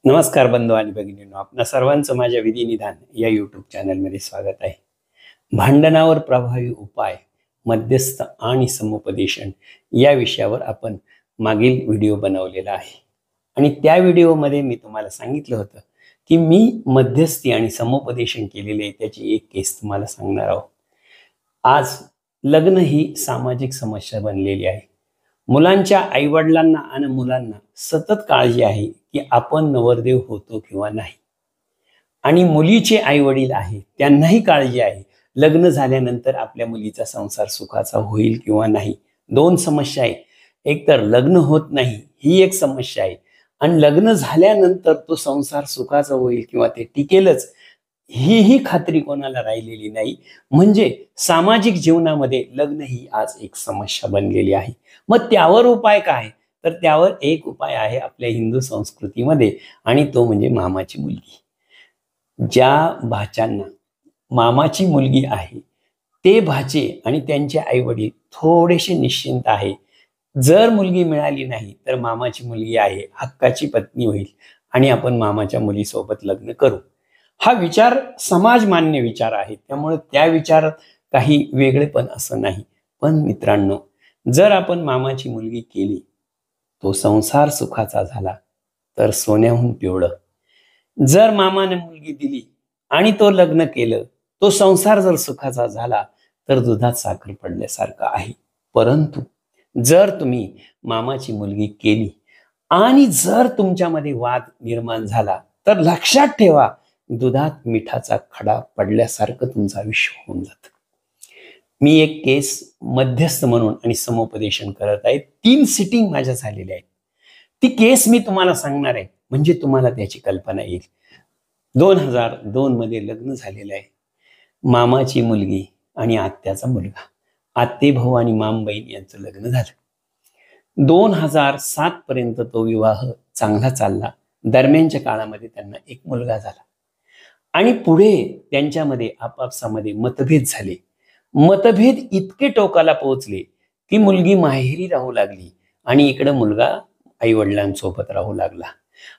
नमस्कार बंधू आणि भगिनींनो, आपणा सर्वांचं माझ्या विधिनिधान या यूट्यूब चॅनलमध्ये स्वागत आहे. भांडणावर प्रभावी उपाय, मध्यस्थ आणि समुपदेशन या विषयावर आपण मागील व्हिडिओ बनवलेला आहे आणि त्या व्हिडिओमध्ये मी तुम्हाला सांगितलं होतं की मी मध्यस्थी आणि समुपदेशन केलेले त्याची एक केस तुम्हाला सांगणार आहोत. आज लग्न ही सामाजिक समस्या बनलेली आहे. मुलांच्या आईवडिलांना आणि मुलांना सतत काळजी आहे की आपण नवरदेव होतो किंवा नाही, आणि मुलीचे आईवडील आहे त्यांनाही काळजी आहे लग्न झाल्यानंतर आपल्या मुलीचा संसार सुखाचा होईल किंवा नाही. दोन समस्या आहे. एक तर लग्न होत नाही ही एक समस्या आहे, आणि लग्न झाल्यानंतर तो संसार सुखाचा होईल किंवा ते टिकेलच ही खात्री कोणाला राहिलेली नाही. म्हणजे सामाजिक जीवनामध्ये लग्न ही आज एक समस्या बनलेली आहे. मग त्यावर उपाय काय? तर त्यावर एक उपाय आहे आपल्या हिंदू संस्कृतीमध्ये, आणि तो म्हणजे मामाची मुलगी. ज्या भाच्यांना मामाची मुलगी आहे ते भाचे आणि त्यांचे आई वडील थोडेसे निश्चिंत आहे. जर मुलगी मिळाली नाही तर मामाची मुलगी आहे, हक्काची पत्नी होईल आणि आपण मामाच्या मुलीसोबत लग्न करू. हा विचार समाज मान्य विचार आहे, त्यामुळे त्या विचारात काही वेगळेपण असं नाही. पण मित्रांनो, जर आपण मामाची मुलगी केली, तो संसार सुखाचा झाला तर सोन्याहून पिवळं. जर मामाने मुलगी दिली आणि तो लग्न केलं, तो संसार जर सुखाचा झाला तर दुधात साखर पडल्यासारखं आहे. परंतु जर तुम्ही मामाची मुलगी केली आणि जर तुमच्यामध्ये वाद निर्माण झाला तर लक्षात ठेवा, दुधात मिठाचा खडा पडल्यासारखं तुमचं आयुष्य होऊन जातं. मी एक केस मध्यस्थ म्हणून आणि समुपदेशन करत आहे. 3 सिटिंग माझ्या झालेल्या आहेत. ती केस मी तुम्हाला सांगणार आहे म्हणजे तुम्हाला त्याची कल्पना येईल. 2002 मध्ये लग्न झालेलं आहे. मामाची मुलगी आणि आत्याचा मुलगा, आत्ते भाऊ आणि माम बहीण यांचं लग्न झालं. 2007 पर्यंत तो विवाह चांगला चालला. दरम्यानच्या काळामध्ये त्यांना एक मुलगा झाला आणि पुढे त्यांच्यामध्ये आपापसामध्ये मतभेद झाले. मतभेद इतके टोकाला पोहोचले की मुलगी माहेरी राहू लागली आणि इकडे मुलगा आई वडिलांसोबत राहू लागला.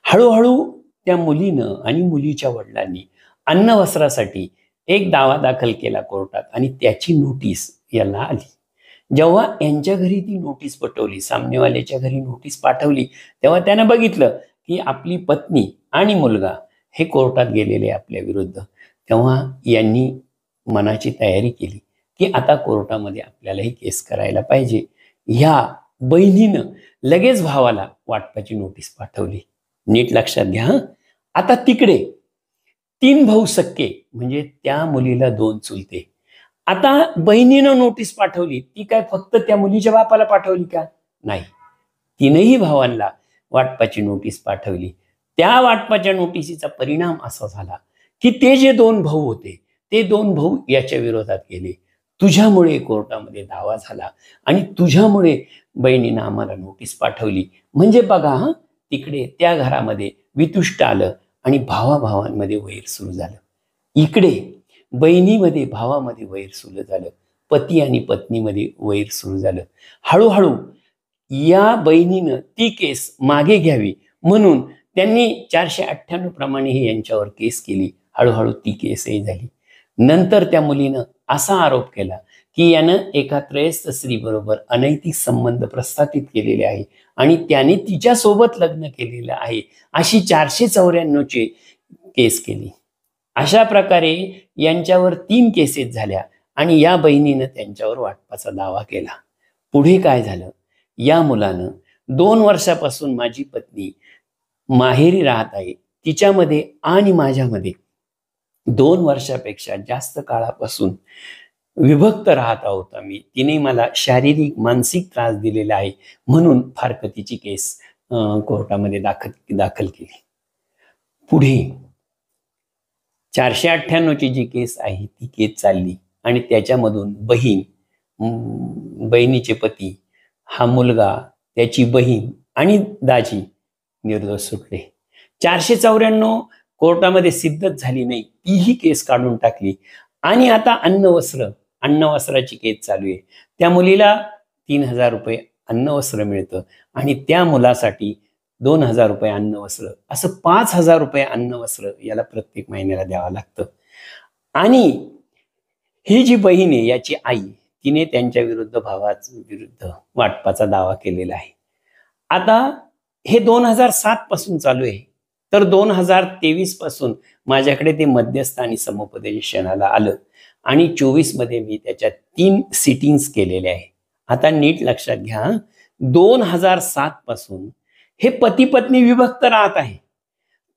हळूहळू त्या मुलीनं आणि मुलीच्या वडिलांनी अन्न वस्त्रासाठी एक दावा दाखल केला कोर्टात आणि त्याची नोटीस याला आली. जेव्हा यांच्या घरी ती नोटीस पटवली, सामनेवाल्याच्या घरी नोटीस पाठवली, तेव्हा त्यानं बघितलं की आपली पत्नी आणि मुलगा हे कोर्टात गेलेले आपल्या विरुद्ध. तेव्हा यांनी मनाची तयारी केली की आता कोर्टामध्ये आपल्याला ही केस करायला पाहिजे. ह्या बहिणीनं लगेच भावाला वाटपाची नोटीस पाठवली. नीट लक्षात घ्या. आता तिकडे 3 भाऊ सक्के, म्हणजे त्या मुलीला 2 चुलते. आता बहिणीनं नोटीस पाठवली, ती काय फक्त त्या मुलीच्या बापाला पाठवली का? नाही, तीनही भावांना वाटपाची नोटीस पाठवली. त्या वाटपाच्या नोटिसीचा परिणाम असा झाला की ते जे 2 भाऊ होते ते 2 भाऊ याच्या विरोधात गेले. तुझ्यामुळे कोर्टामध्ये दावा झाला आणि तुझ्यामुळे बहिणीनं आम्हाला नोटीस पाठवली. म्हणजे बघा, तिकडे त्या घरामध्ये वितुष्ट आलं आणि भावाभावांमध्ये वैर सुरू झालं. इकडे बहिणीमध्ये भावामध्ये वैर सुरू झालं, पती आणि पत्नीमध्ये वैर सुरू झालं. हळूहळू या बहिणीनं ती केस मागे घ्यावी म्हणून त्यांनी 498 प्रमाणे ही यांच्यावर केस केली. हळूहळू ती केसही झाली. नंतर त्या मुलीनं असा आरोप केला की यानं एका त्रयस्थ स्त्री बरोबर अनैतिक संबंध प्रस्थापित केलेले आहे आणि त्याने तिच्यासोबत लग्न केलेलं आहे, अशी 494 केस केली. अशा प्रकारे यांच्यावर 3 केसेस झाल्या आणि या बहिणीनं त्यांच्यावर वाटपाचा दावा केला. पुढे काय झालं? या मुलानं 2 वर्षापासून माझी पत्नी माहेरी राहत आहे, तिच्यामध्ये आणि माझ्यामध्ये 2 वर्षापेक्षा जास्त काळापासून विभक्त राहत आहोत आम्ही. तिने मला शारीरिक मानसिक त्रास दिलेला आहे म्हणून फारकतीची केस कोर्टामध्ये दाखल केली. पुढे 498 जी केस आहे ती केस चालली आणि त्याच्यामधून बहिणीचे पती, हा मुलगा, त्याची बहीण आणि दाजी निर्दोष सुटले. 494 कोर्टामध्ये सिद्धच झाली नाही, तीही केस काढून टाकली. आणि आता अन्नवस्त्राची केस चालू आहे. त्या मुलीला 3000 रुपये अन्नवस्त्र मिळतं आणि त्या मुलासाठी 2,000 रुपये अन्न वस्त्र, असं 5,000 रुपये अन्न वस्त्र याला प्रत्येक महिन्याला द्यावं लागतं. आणि ही जी बहीण आहे याची आई, तिने त्यांच्या विरुद्ध विरुद्ध वाटपाचा दावा केलेला आहे. आता हे 2007 पासून चालू आहे, तर 2023 पासून माझ्याकडे ते मध्यस्थ आणि समुपदेशनाला आलं आणि 24 मध्ये मी त्याच्या 3 सिटिंग्स केलेल्या आहे. आता नीट लक्षात घ्या, 2007 पासून हे पती पत्नी विभक्त राहत आहे.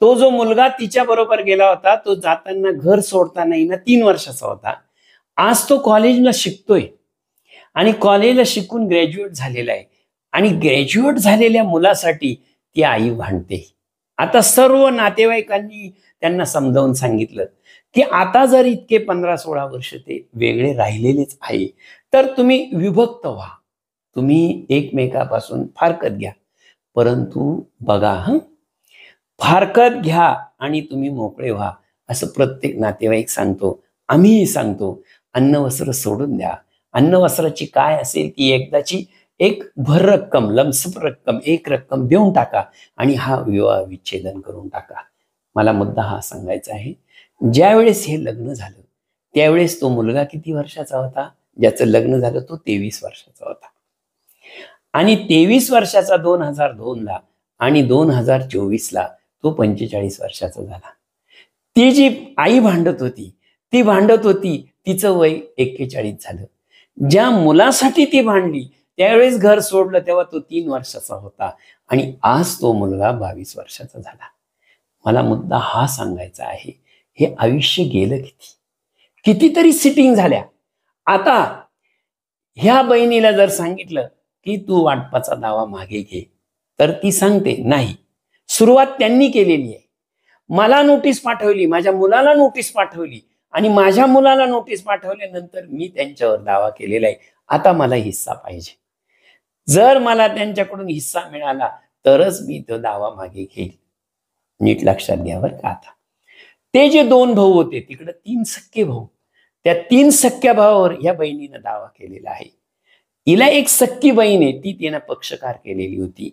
तो जो मुलगा तिच्या बरोबर गेला होता, तो जाताना घर सोडताना 3 वर्षाचा होता. आज तो कॉलेजला शिकतोय आणि कॉलेजला शिकून ग्रॅज्युएट झालेला आहे. आणि ग्रॅज्युएट झालेल्या मुलासाठी ती आई भांडते. आता सर्व नातेवाईकांनी त्यांना समजावून सांगितलं की आता जर इतके 15-16 वर्ष ते वेगळे राहिलेलेच आहे, तर तुम्ही विभक्त व्हा, तुम्ही एकमेकापासून फारकत घ्या. परंतु बघा, फारकत घ्या आणि तुम्ही मोकळे व्हा, असं प्रत्येक नातेवाईक सांगतो. आम्हीही सांगतो, अन्न वस्त्र सोडून द्या. अन्न वस्त्राची काय असेल ती एकदाची एक भर रक्कम, लमसम रक्कम, एक रक्कम देऊन टाका आणि हा विवाह विच्छेदन करून टाका. मला मुद्दा हा सांगायचा आहे, ज्यावेळेस हे लग्न झालं त्यावेळेस तो मुलगा किती वर्षाचा होता? ज्याचं लग्न झालं तो 23 वर्षाचा होता. आणि 23 वर्षाचा 2002 ला आणि 2024 तो 45 वर्षाचा झाला. ती जी आई भांडत होती, तिचं वय 41 झालं. ज्या मुलासाठी ती भांडली त्यावेळेस घर सोडलं तेव्हा तो 3 वर्षाचा होता आणि आज तो मुलगा 22 वर्षाचा झाला. मला मुद्दा हा सांगायचा आहे, हे आयुष्य गेलं कितीतरी सिटिंग झाल्या. आता ह्या बहिणीला जर सांगितलं की तू वाटपाचा दावा मागे घे, तर ती सांगते नाही. सुरुवात त्यांनी केलेली आहे. मला नोटीस पाठवली, माझ्या मुलाला नोटीस पाठवली आणि माझ्या मुलाला नोटीस पाठवल्यानंतर मी त्यांच्यावर दावा केलेला आहे. आता मला हिस्सा पाहिजे. जर मला त्यांच्याकडून हिस्सा मिळाला तरच मी तो दावा मागे घेईल. नीट लक्षात घ्या बरं का. आता ते जे 2 भाऊ होते, तिकडे 3 सख्खे भाऊ, त्या 3 सख्ख्या भावावर या बहिणीनं दावा केलेला आहे. हिला एक सख्खी बहीण आहे, ती तिनं पक्षकार केलेली होती.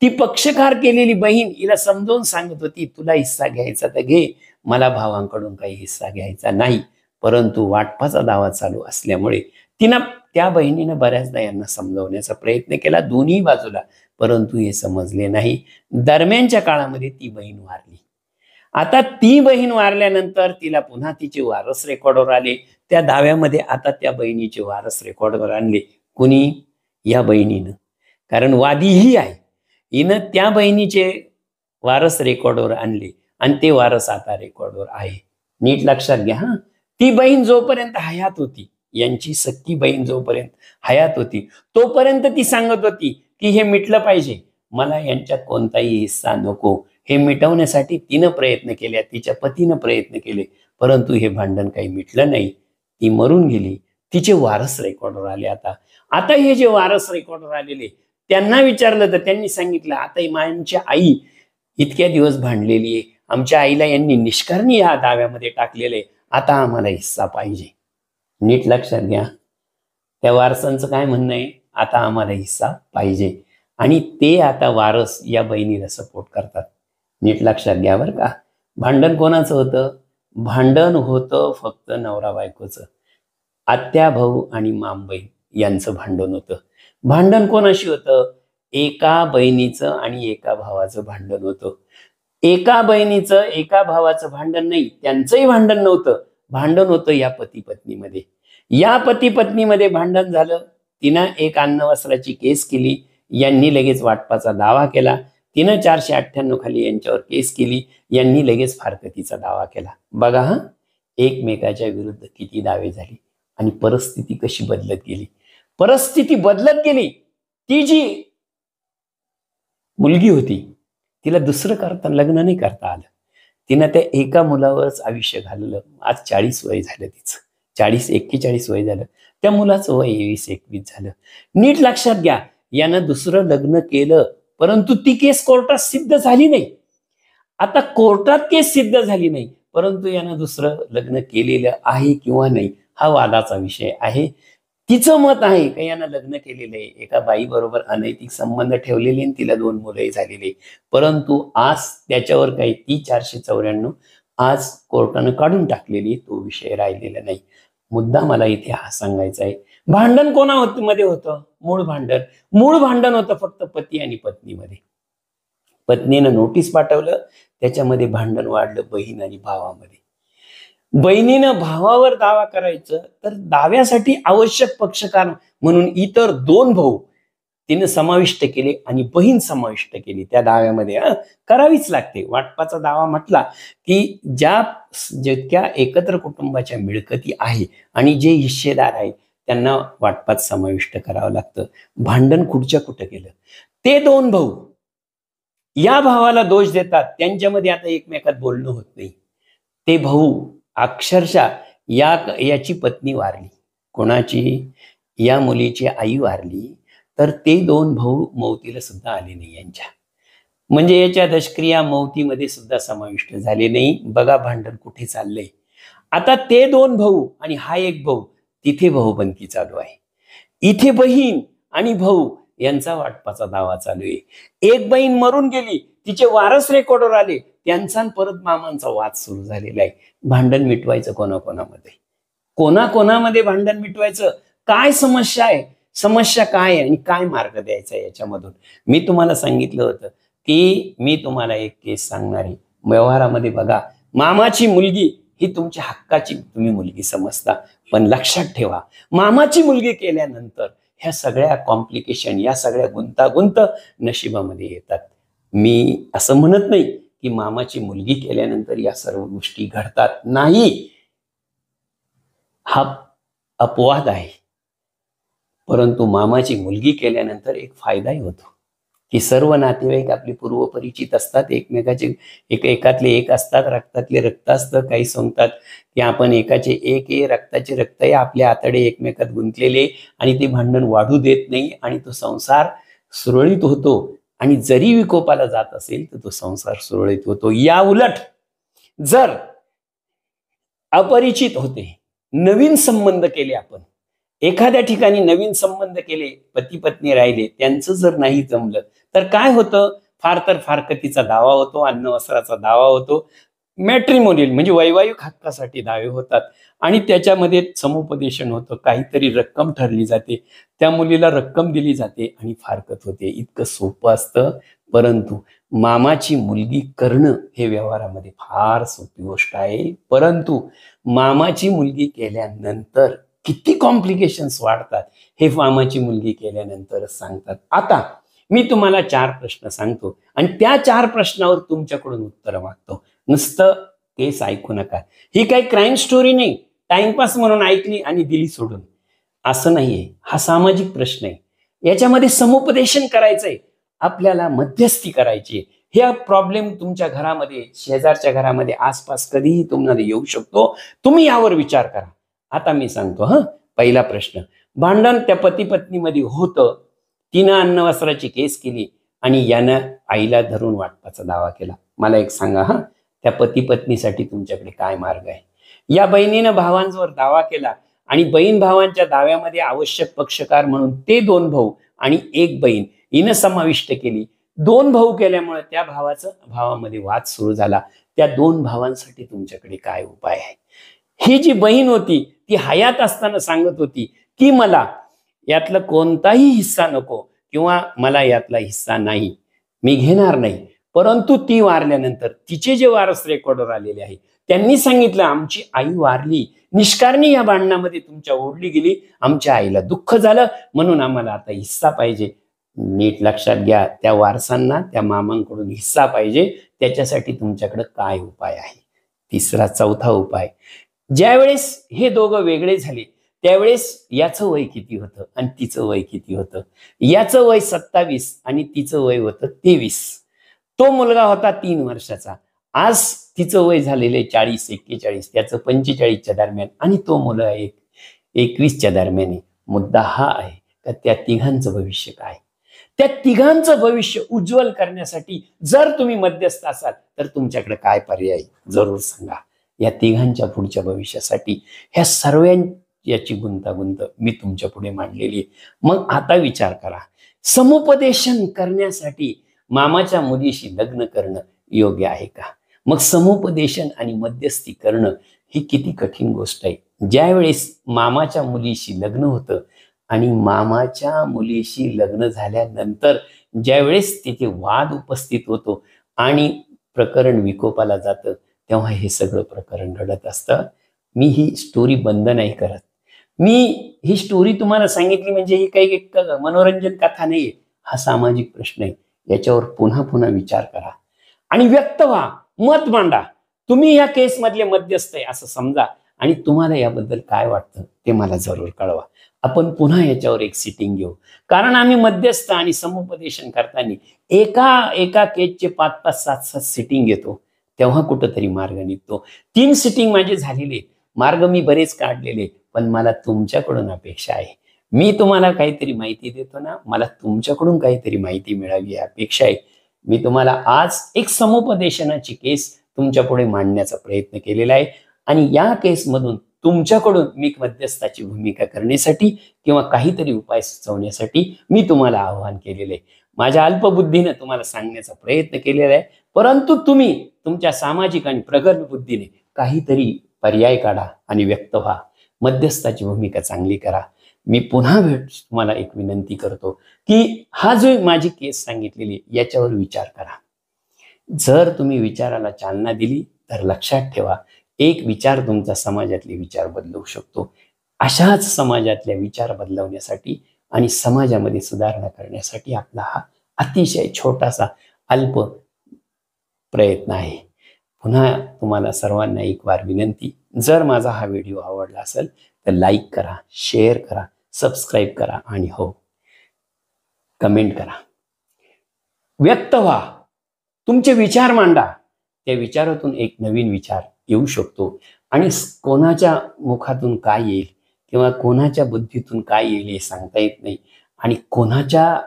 ती पक्षकार केलेली बहीण हिला समजावून सांगत होती, तुला हिस्सा घ्यायचा तर घे, मला भावांकडून काही हिस्सा घ्यायचा नाही. परंतु वाटपाचा दावा चालू असल्यामुळे त्या बहिणीनं बऱ्याचदा यांना समजावण्याचा प्रयत्न केला दोन्ही बाजूला, परंतु हे समजले नाही. दरम्यानच्या काळामध्ये ती बहीण वारली. आता ती बहीण वारल्यानंतर तिला पुन्हा तिचे वारस रेकॉर्डवर आले. त्या दाव्यामध्ये आता त्या बहिणीचे वारस रेकॉर्डवर आणले. कुणी? या बहिणीनं. कारण वादी ही आहे. हिनं त्या बहिणीचे वारस रेकॉर्डवर आणले आणि ते वारस आता रेकॉर्डवर आहे. नीट लक्षात घ्या. ती बहीण जोपर्यंत हयात होती, यांची सख्खी बहीण जोपर्यंत हयात होती, तोपर्यंत ती सांगत होती की हे मिटलं पाहिजे, मला यांच्यात कोणताही हिस्सा नको. हे मिटवण्यासाठी तिनं प्रयत्न केले, तिच्या पतीनं प्रयत्न केले, परंतु हे भांडण काही मिटलं नाही. ती मरून गेली. तिचे वारस रेकॉर्डवर आले. आता हे जे वारस रेकॉर्डवर आलेले त्यांना विचारलं तर त्यांनी सांगितलं, आता आमची आई इतक्या दिवस भांडलेली आहे, आमच्या आईला यांनी निष्कारणी या दाव्यामध्ये टाकलेले, आता आम्हाला हिस्सा पाहिजे. नीट लक्षात घ्या. त्या वारसांचं काय म्हणणं आहे? आता आम्हाला हिस्सा पाहिजे. आणि ते आता वारस या बहिणीला सपोर्ट करतात. नीट लक्षात घ्या बरं का. भांडण कोणाचं होतं? भांडण होतं फक्त नवरा बायकोचं. आत्या भाऊ आणि मामबहीण यांचं भांडण होतं. भांडण कोणाशी होतं? एका बहिणीचं आणि एका भावाचं भांडण होतं. एका बहिणीचं एका भावाचं भांडण नाही, त्यांचंही भांडण नव्हतं. भांडण होतं या पती पत्नीमध्ये. या पती पत्नीमध्ये भांडण झालं. तिनं एक अन्न वस्त्राची केस केली, यांनी लगेच वाटपाचा दावा केला. तिनं 498 खाली यांच्यावर केस केली, यांनी लगेच फारकतीचा दावा केला. बघा हा, एकमेकाच्या विरुद्ध किती दावे झाले आणि परिस्थिती कशी बदलत गेली. परिस्थिती बदलत गेली. ती जी मुलगी होती तिला दुसरं लग्न नाही करता आलं. तिनं त्या एका मुलावरच आयुष्य घालवलं. आज 40 वय झालं तिचं, 41 वय झालं. त्या मुलाचं वय 21 झालं. नीट लक्षात घ्या. यानं दुसरं लग्न केलं, परंतु ती केस कोर्टात सिद्ध झाली नाही. आता कोर्टात केस सिद्ध झाली नाही, परंतु यानं दुसरं लग्न केलेलं आहे किंवा नाही हा वादाचा विषय आहे. तिचं मत आहे का यानं लग्न केलेलं आहे, एका बाई बरोबर अनैतिक संबंध ठेवलेले आणि तिला 2 मुलंही झालेली, परंतु आज त्याच्यावर काही ती 494 आज कोर्टानं काढून टाकलेली, तो विषय राहिलेला नाही. मुद्दा मला इथे हा सांगायचा आहे, भांडण मध्ये होतं? मूळ भांडण होतं फक्त पती आणि पत्नीमध्ये. पत्नीनं नोटीस पाठवलं, त्याच्यामध्ये भांडण वाढलं बहीण आणि भावामध्ये. बहिणीनं भावावर दावा करायचं तर दाव्यासाठी आवश्यक पक्षकार म्हणून इतर 2 भाऊ तिने समाविष्ट केले आणि बहीण समाविष्ट केली त्या दाव्यामध्ये. करावीच लागते. वाटपाचा दावा म्हटला की जितक्या एकत्र कुटुंबाच्या मिळकती आहे आणि जे हिस्सेदार आहेत त्यांना वाटपात समाविष्ट करावं लागतं. भांडण कुठच्या कुठं केलं? ते 2 भाऊ या भावाला दोष देतात, त्यांच्यामध्ये आता एकमेकात बोलणं होत नाही. ते भाऊ अक्षरशः याची पत्नी वारली, कोणाची? या मुलीची आई वारली, तर ते 2 भाऊ मौतीला सुद्धा आले नाही यांच्या, म्हणजे याच्या दशक्रिया मौतीमध्ये सुद्धा समाविष्ट झाले नाही. बघा भांडण कुठे चाललंय. आता ते 2 भाऊ आणि हा एक भाऊ, तिथे भाऊबंदी चालू आहे. इथे बहीण आणि भाऊ यांचा वाटपाचा दावा चालू आहे. एक बहीण मरून गेली, तिचे वारस रेकॉर्डवर आले, त्यांचा परत मामांचा वाद सुरू झालेला आहे. भांडण मिटवायचं कोणाकोणामध्ये भांडण मिटवायचं? काय समस्या आहे? समस्या काय आहे आणि काय मार्ग द्यायचा याच्यामधून? मी तुम्हाला सांगितलं होतं की मी तुम्हाला एक केस सांगणार आहे. व्यवहारामध्ये बघा, मामाची मुलगी ही तुमच्या हक्काची तुम्ही मुलगी समजता, पण लक्षात ठेवा, मामाची मुलगी केल्यानंतर ह्या सगळ्या कॉम्प्लिकेशन, या सगळ्या गुंतागुंत नशिबामध्ये येतात. मी असं म्हणत नाही की मामाची मुलगी केल्यानंतर या सर्व गोष्टी घडतात, नाही, हा अपवाद आहे. परंतु मामाची मुलगी केल्यानंतर एक फायदाही होतो की सर्व नातेवाईक आपले पूर्वपरिचित असतात, एकमेकाचे एकातले एक असतात, रक्तातले रक्त असतं. काही सांगतात की आपण एकाचे एक रक्ताचे रक्त आहे, आपले आतडे एकमेकात गुंतलेले, आणि ते भांडण वाढू देत नाही आणि तो संसार सुरळीत होतो. आणि जरी विकोपाला जात असेल तर तो संसार सुरळीत होतो. या उलट जर अपरिचित होते, नवीन संबंध केले, आपण एखाद्या ठिकाणी नवीन संबंध केले, पती पत्नी राहिले, त्यांचं जर नाही जमलं तर काय होतं? फार तर फारकतीचा दावा होतो, अन्न वस्त्राचा दावा होतो, मॅट्रिमोनियल म्हणजे वैवाहिक हक्कासाठी दावे होतात, आणि त्याच्यामध्ये समुपदेशन होतं, काहीतरी रक्कम ठरली जाते, त्या मुलीला रक्कम दिली जाते आणि फारकत होते. इतकं सोपं असतं. परंतु मामाची मुलगी करणं हे व्यवहारामध्ये फार सोपी गोष्ट आहे. परंतु मामाची मुलगी केल्यानंतर किती कॉम्प्लिकेशन्स वाढतात हे मामाची मुलगी केल्यानंतरच सांगतात. आता मी तुम्हाला 4 प्रश्न सांगतो आणि त्या 4 प्रश्नावर तुमच्याकडून उत्तर मागतो. नुसतं केस ऐकू नका. ही काही क्राईम स्टोरी नाही, टाइमपास म्हणून ऐकली आणि दिली सोडून, असं नाहीये. हा सामाजिक प्रश्न आहे. याच्यामध्ये समुपदेशन करायचंय, आपल्याला मध्यस्थी करायची. हे प्रॉब्लेम तुमच्या घरामध्ये, शेजारच्या घरामध्ये, आसपास कधीही तुम्हाला येऊ शकतो. तुम्ही यावर विचार करा. आता मी सांगतो. पहिला प्रश्न, भांडण त्या पती पत्नीमध्ये होतं, तिनं अन्न वस्त्राची केस केली आणि यानं आईला धरून वाटपाचा दावा केला. मला एक सांगा, त्या पती पत्नीसाठी तुमच्याकडे काय मार्ग आहे? या बहिणीनं भावांवर दावा केला आणि बहीण भावांच्या दाव्यामध्ये आवश्यक पक्षकार म्हणून ते 2 भाऊ आणि एक बहीण हिनं समाविष्ट केली. 2 भाऊ केल्यामुळे त्या भावामध्ये वाद सुरू झाला. त्या 2 भावांसाठी तुमच्याकडे काय उपाय आहे? ही जी बहीण होती ती हयात असताना सांगत होती की मला यातला कोणताही हिस्सा नको किंवा मला यातला हिस्सा नाही, मी घेणार नाही. परंतु ती वारल्यानंतर तिचे जे वारस रेकॉर्डवर आलेले आहे त्यांनी सांगितलं, आमची आई वारली, निष्कारणी या भांडणामध्ये तुमच्या ओढली गेली, आमच्या आईला दुःख झालं, म्हणून आम्हाला आता हिस्सा पाहिजे. नीट लक्षात घ्या, त्या वारसांना त्या मामांकडून हिस्सा पाहिजे. त्याच्यासाठी तुमच्याकडे काय उपाय आहे? तिसरा चौथा उपाय, ज्यावेळेस हे दोघं वेगळे झाले त्यावेळेस याचं वय किती होतं आणि तिचं वय किती होतं? याचं वय 27 आणि तिचं वय होतं 23. तो मुलगा होता 3 वर्षाचा. आज तिचं वय झालेले 40-41, त्याचं 45च्या दरम्यान, आणि तो मुलं आहे 21च्या दरम्यान. मुद्दा हा आहे का त्या तिघांचं भविष्य काय? त्या तिघांचं भविष्य उज्ज्वल करण्यासाठी जर तुम्ही मध्यस्थ असाल तर तुमच्याकडे काय पर्याय? जरूर सांगा. या तिघांच्या पुढच्या भविष्यासाठी ह्या सर्वांची याची गुंतागुंत मी तुमच्या पुढे मांडलेली आहे। मग आता विचार करा, समुपदेशन करण्यासाठी मामाच्या मुलीशी लग्न करणं योग्य आहे का? मग समुपदेशन आणि मध्यस्थी करणं ही किती कठीण गोष्ट आहे। ज्यावेळेस मामाच्या मुलीशी लग्न होतं आणि मामाच्या मुलीशी लग्न झाल्यानंतर ज्यावेळेस तिथे वाद उपस्थित होतो आणि प्रकरण विकोपाला जातं, तेव्हा हे सगळं प्रकरण घडत असतं। मी ही स्टोरी बंद नाही करत, मी ही स्टोरी तुम्हाला सांगितली म्हणजे ही काही एक मनोरंजन कथा नाहीये, हा सामाजिक प्रश्न आहे। याच्यावर पुन्हा पुन्हा विचार करा आणि व्यक्त व्हा, मत मांडा। तुम्ही या केस मधले मध्यस्थ आहे असं समजा आणि तुम्हाला याबद्दल काय वाटतं ते मला जरूर कळवा। आपण पुन्हा याच्यावर एक सिटिंग घेऊ, कारण आम्ही मध्यस्थ आणि समुपदेशन करताना एका एका केसचे 5-5, 7-7 सिटिंग घेतो, तेव्हा कुठंतरी मार्ग निघतो। 3 सिटिंग माझे झालेले, मार्ग मी बरेच काढलेले, पण मला तुमच्याकडून अपेक्षा आहे। मी तुम्हाला काहीतरी माहिती देतो ना, मला तुमच्याकडून काहीतरी माहिती मिळावी ही अपेक्षा आहे। मी तुम्हाला आज एक समुपदेशनाची केस तुमच्या पुढे मांडण्याचा प्रयत्न केलेला आहे आणि या केसमधून तुमच्याकडून मी मध्यस्थाची भूमिका करण्यासाठी किंवा काहीतरी उपाय सुचवण्यासाठी मी तुम्हाला आवाहन केलेले आहे। माझ्या अल्पबुद्धीने तुम्हाला सांगण्याचा प्रयत्न केलेला आहे, परंतु तुम्ही तुमच्या सामाजिक आणि प्रगल्भ बुद्धीने काहीतरी पर्याय काढा आणि व्यक्त व्हा, मध्यस्थाची भूमिका चांगली करा। मी पुन्हा तुम्हाला एक विनंती करतो की हा जो माझी केस सांगितलेली याच्यावर विचार करा। जर तुम्ही विचाराला चालना दिली तर लक्षात ठेवा, एक विचार तुमचा समाजातले विचार बदलवू शकतो। अशाच समाजातल्या विचार बदलवण्यासाठी आणि समाजामध्ये सुधारणा करण्यासाठी आपला हा अतिशय छोटासा अल्प प्रयत्न आहे। पुन्हा तुम्हाला सर्वांना एक वार विनंती, जर माझा हा व्हिडिओ आवडला असेल तर लाईक करा, शेअर करा, सबस्क्राईब करा आणि हो, कमेंट करा। व्यक्त व्हा, तुमचे विचार मांडा। त्या विचारातून एक नवीन विचार येऊ शकतो आणि कोणाच्या मुखातून काय येईल किंवा कोणाच्या बुद्धीतून काय येईल हे सांगता येत नाही आणि कोणाच्या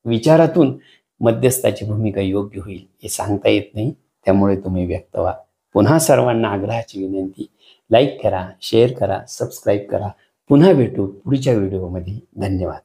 विचारातून मध्यस्थाची भूमिका योग्य होईल हे सांगता येत नाही। त्यामुळे तुम्ही व्यक्त व्हा। पुन्हा सर्वांना आग्रहाची विनंती, लाईक करा, शेअर करा, सबस्क्राईब करा। पुन्हा भेटू पुढच्या व्हिडिओमध्ये। धन्यवाद।